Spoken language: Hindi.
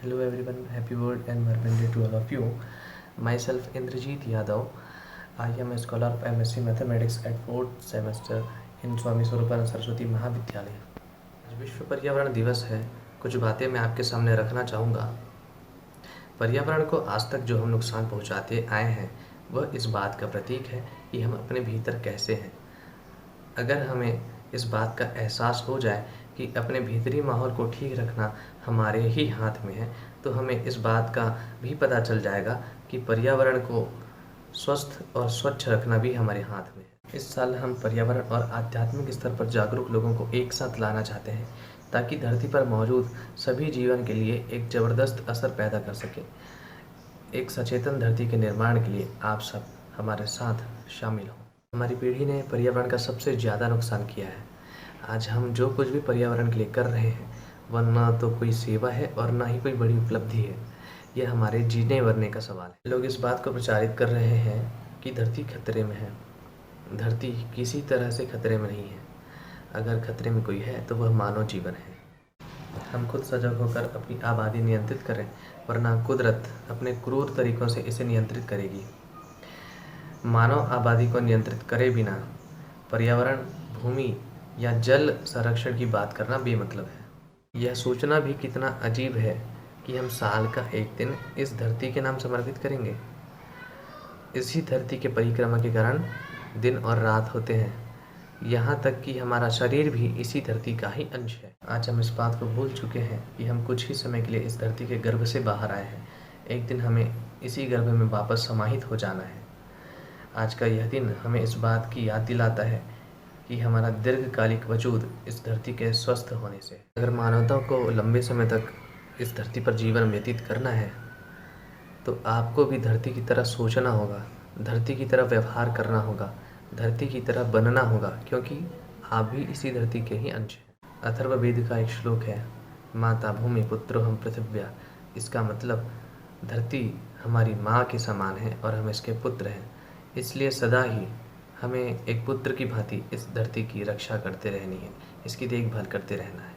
Hello everyone, happy word and Markandeya to all of you. Myself Indrajit Yadav. I am a scholar of MSc Mathematics at 4th semester in स्वामी स्वरूपानंद सरस्वती महाविद्यालय। आज विश्व पर्यावरण दिवस है। कुछ बातें मैं आपके सामने रखना चाहूँगा। पर्यावरण को आज तक जो हम नुकसान पहुँचाते आए हैं वह इस बात का प्रतीक है कि हम अपने भीतर कैसे हैं। अगर हमें इस बात का एहसास हो जाए कि अपने भीतरी माहौल को ठीक रखना हमारे ही हाथ में है, तो हमें इस बात का भी पता चल जाएगा कि पर्यावरण को स्वस्थ और स्वच्छ रखना भी हमारे हाथ में है। इस साल हम पर्यावरण और आध्यात्मिक स्तर पर जागरूक लोगों को एक साथ लाना चाहते हैं ताकि धरती पर मौजूद सभी जीवन के लिए एक ज़बरदस्त असर पैदा कर सके। एक सचेतन धरती के निर्माण के लिए आप सब हमारे साथ शामिल हों। हमारी पीढ़ी ने पर्यावरण का सबसे ज़्यादा नुकसान किया है। आज हम जो कुछ भी पर्यावरण के लिए कर रहे हैं वह न तो कोई सेवा है और ना ही कोई बड़ी उपलब्धि है। यह हमारे जीने मरने का सवाल है। लोग इस बात को प्रचारित कर रहे हैं कि धरती खतरे में है। धरती किसी तरह से खतरे में नहीं है। अगर खतरे में कोई है तो वह मानव जीवन है। हम खुद सजग होकर अपनी आबादी नियंत्रित करें, वरना कुदरत अपने क्रूर तरीकों से इसे नियंत्रित करेगी। मानव आबादी को नियंत्रित करे बिना पर्यावरण, भूमि या जल संरक्षण की बात करना बेमतलब है। यह सोचना भी कितना अजीब है कि हम साल का एक दिन इस धरती के नाम समर्पित करेंगे। इसी धरती के परिक्रमा के कारण दिन और रात होते हैं। यहाँ तक कि हमारा शरीर भी इसी धरती का ही अंश है। आज हम इस बात को भूल चुके हैं कि हम कुछ ही समय के लिए इस धरती के गर्भ से बाहर आए हैं। एक दिन हमें इसी गर्भ में वापस समाहित हो जाना है। आज का यह दिन हमें इस बात की याद दिलाता है कि हमारा दीर्घकालिक वजूद इस धरती के स्वस्थ होने से। अगर मानवता को लंबे समय तक इस धरती पर जीवन व्यतीत करना है तो आपको भी धरती की तरह सोचना होगा, धरती की तरह व्यवहार करना होगा, धरती की तरह बनना होगा, क्योंकि आप भी इसी धरती के ही अंश हैं। अथर्ववेद का एक श्लोक है, माता भूमि पुत्रो हम पृथिव्या। इसका मतलब धरती हमारी माँ के समान है और हम इसके पुत्र हैं। इसलिए सदा ही हमें एक पुत्र की भांति इस धरती की रक्षा करते रहनी है, इसकी देखभाल करते रहना है।